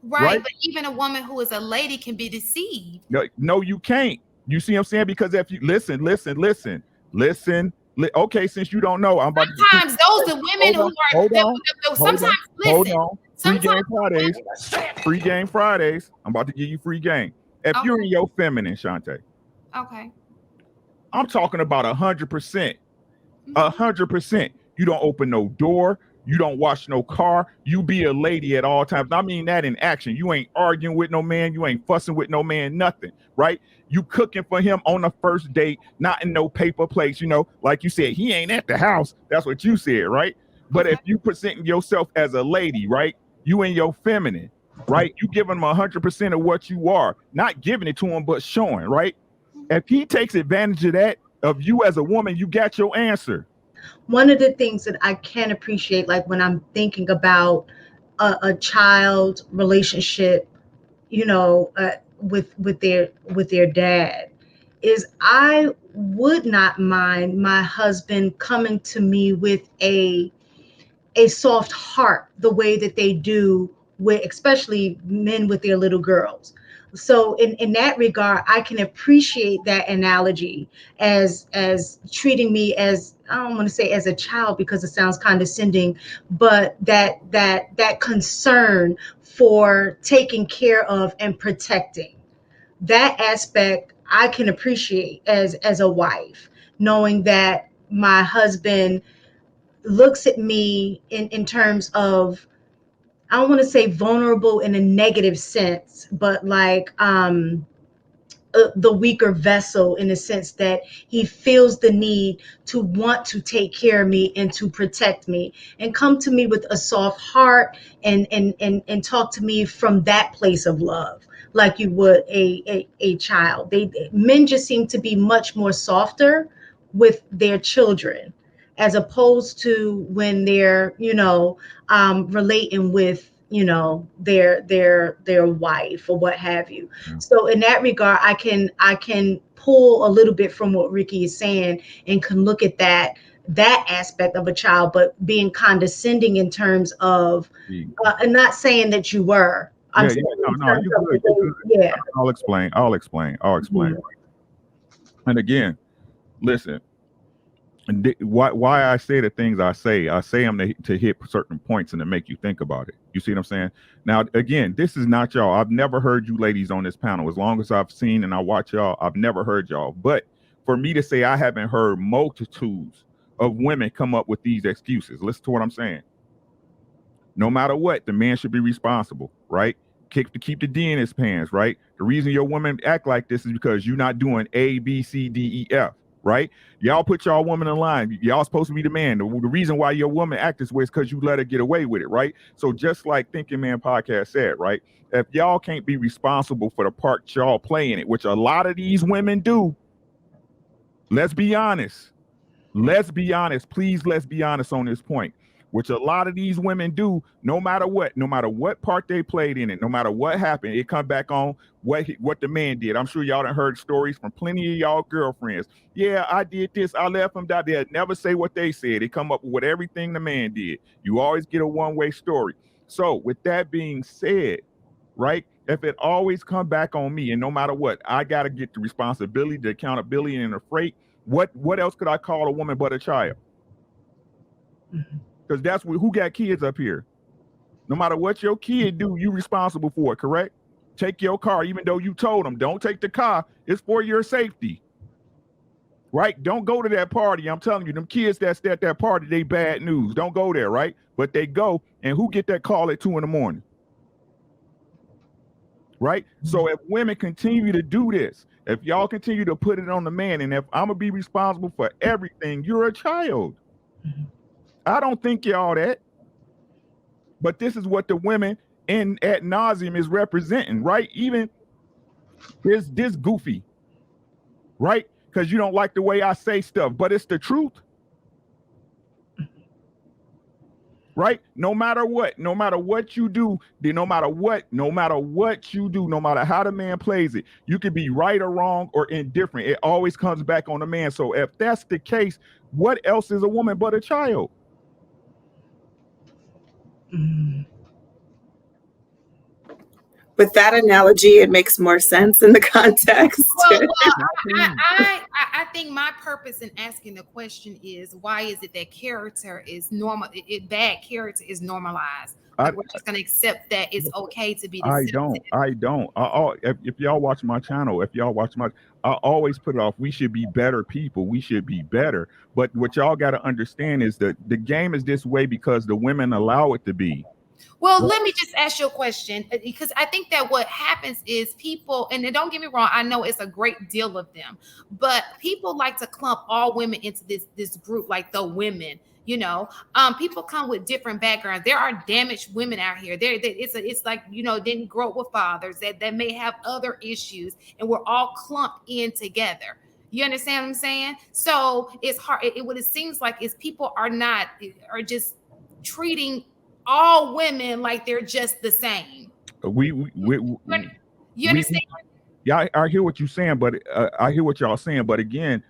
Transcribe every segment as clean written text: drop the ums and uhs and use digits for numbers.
Right, but even a woman who is a lady can be deceived. No, no, you can't. You see what I'm saying? Because if you listen. Okay, since you don't know, I'm about to Sometimes those the women who are hold on, hold sometimes on, hold listen. on. Free Sometimes game Fridays. Free game Fridays. I'm about to give you free game. If you're in okay, your feminine, Shantae, okay. I'm talking about 100%. Mhm. 100%. You don't open no door. You don't wash no car. You be a lady at all times. I mean that in action. You ain't arguing with no man. You ain't fussing with no man. Nothing. Right? You cooking for him on the first date, not in no paper plates. Like you said, he ain't at the house. That's what you said, right? But Okay. if you presenting yourself as a lady, right? You in your feminine, right? You giving him 100% of what you are, not giving it to him, but showing, right? If he takes advantage of you as a woman, you got your answer. One of the things that I can appreciate, like when I'm thinking about a child relationship, with their dad, is I would not mind my husband coming to me with a soft heart, the way that they do with, especially men with their little girls. So in that regard, I can appreciate that analogy as treating me as, I don't want to say as a child because it sounds condescending, but that concern for taking care of and protecting. That aspect I can appreciate as a wife, knowing that my husband looks at me in terms of, I don't want to say vulnerable in a negative sense, but like the weaker vessel, in the sense that he feels the need to want to take care of me and to protect me and come to me with a soft heart, and talk to me from that place of love, like you would a child. Men just seem to be much more softer with their children, as opposed to when they're relating with their wife or what have you. Yeah. So in that regard, I can pull a little bit from what Ricky is saying, and can look at that aspect of a child, but being condescending in terms of, and not saying that you were. I'm Yeah, saying yeah. No, in no, terms you of the good. You way, good. yeah. I'll explain. I'll explain. I'll explain. Mhm. And again, listen. And why I say the things I say them to hit certain points and to make you think about it. You see what I'm saying? Now, again, this is not y'all. I've never heard you ladies on this panel. As long as I've seen and I watch y'all, I've never heard y'all. But for me to say I haven't heard multitudes of women come up with these excuses. Listen to what I'm saying. No matter what, the man should be responsible, right? Keep the D in his pants, right? The reason your woman act like this is because you're not doing A, B, C, D, E, F, right? Y'all put y'all woman in line. Y'all supposed to be the man. The reason why your woman act this way is because you let her get away with it, right? So just like Thinking Man podcast said, right? If y'all can't be responsible for the part y'all play in it, which a lot of these women do, let's be honest. Let's be honest. Please, let's be honest on this point, which a lot of these women do. No matter what part they played in it, no matter what happened, it come back on what the man did. I'm sure y'all done heard stories from plenty of y'all girlfriends. Yeah, I did this. I left him down there. Never say what they said. They come up with everything the man did. You always get a one-way story. So with that being said, right? If it always come back on me, and no matter what, I gotta get the responsibility, the accountability, and the freight. What else could I call a woman but a child? Because that's who got kids up here. No matter what your kid do, you responsible for it, correct? Take your car, even though you told them, don't take the car. It's for your safety, right? Don't go to that party. I'm telling you, them kids that's at that party, they bad news. Don't go there, right? But they go, and who get that call at 2 a.m? Right? So if women continue to do this, if y'all continue to put it on the man, and if I'm gonna be responsible for everything, you're a child. I don't think y'all that, but this is what the women in ad nauseum is representing, right? Even this goofy, right? Because you don't like the way I say stuff, but it's the truth, right? No matter what you do, no matter what you do, no matter how the man plays it, you can be right or wrong or indifferent. It always comes back on the man. So if that's the case, what else is a woman but a child? with that analogy, it makes more sense in the context. Well, I think my purpose in asking the question is, why is it that character is normal? Bad character is normalized. Like we're just gonna accept that it's okay to be deceptive. I don't. If y'all watch my channel, I always put it off. We should be better people. We should be better. But what y'all got to understand is that the game is this way because the women allow it to be. Well, let me just ask you a question, because I think that what happens is people, and don't get me wrong, I know it's a great deal of them, but people like to clump all women into this group, like the women. People come with different backgrounds. There are damaged women out here. It's like, didn't grow up with fathers that may have other issues, and we're all clumped in together. You understand what I'm saying? So it's hard. What it seems like is people are just treating all women like they're just the same. You understand? Yeah, I hear what you're saying, but I hear what y'all saying. But again,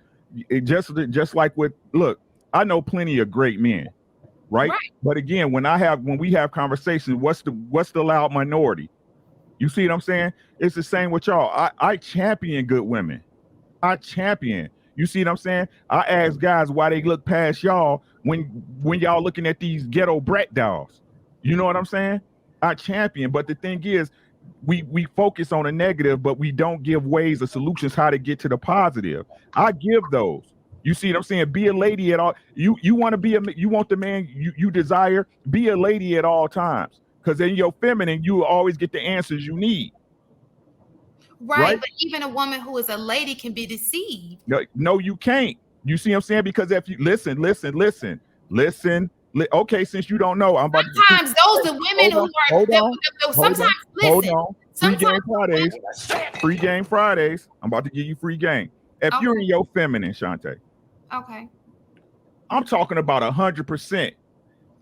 it just like look, I know plenty of great men, right? But again, when we have conversations, what's the loud minority? You see what I'm saying? It's the same with y'all. I champion good women. I champion. You see what I'm saying? I ask guys why they look past y'all when y'all looking at these ghetto brat dolls. You know what I'm saying? I champion. But the thing is, we focus on the negative, but we don't give ways or solutions how to get to the positive. I give those. You see what I'm saying? Be a lady at all. You want to you want the man you desire. Be a lady at all times, because in your feminine, you will always get the answers you need. Right? But even a woman who is a lady can be deceived. No, you can't. You see what I'm saying? Because if you listen. Okay, since you don't know, I'm about sometimes those the women who are sometimes listen. Free game Fridays. I'm about to give you free game. If you're in your feminine, Shantae. Okay. I'm talking about 100%.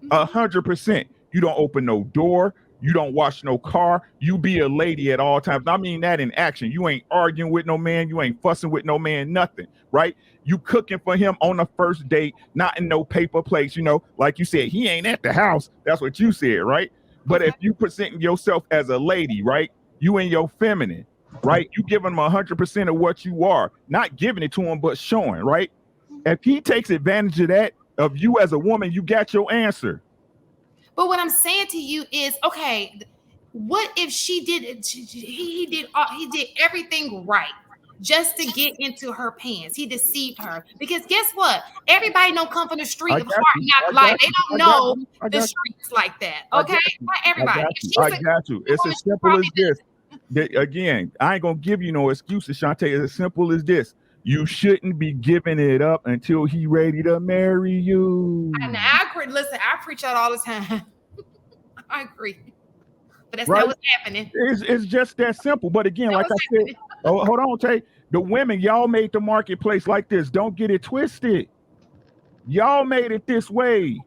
100%. You don't open no door. You don't wash no car. You be a lady at all times. I mean that in action. You ain't arguing with no man. You ain't fussing with no man, nothing, right? You cooking for him on the first date, not in no paper plates, like you said, he ain't at the house. That's what you said, right? But if you presenting yourself as a lady, right? You in your feminine, right? You giving him 100% of what you are, not giving it to him, but showing, right? If he takes advantage of that, of you as a woman, you got your answer. But what I'm saying to you is, okay, what if he did everything right just to get into her pants? He deceived her, because guess what? Everybody don't come from the street of hard knock life. They don't know the streets like that. Okay, not everybody. I got you. It's as simple as this. Again, I ain't gonna give you no excuses, Shantae. It's as simple as this. You shouldn't be giving it up until he ready to marry you. And I agree. Listen, I preach out all the time. I agree. But that's not what's happening. It's just that simple. But again, like I said, hold on, Tay. The women, y'all made the marketplace like this. Don't get it twisted. Y'all made it this way.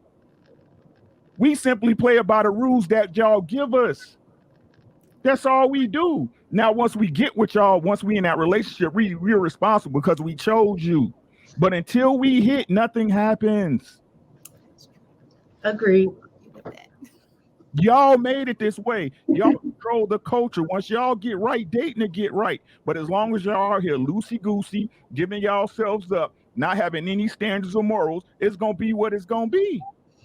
We simply play by the rules that y'all give us. That's all we do. Now, once we get with y'all, once we in that relationship, we're responsible because we chose you. But until we hit, nothing happens. Agreed. Y'all made it this way. Y'all control the culture. Once y'all get right, dating to get right. But as long as y'all are here loosey-goosey, giving y'all selves up, not having any standards or morals, it's going to be what it's going to be.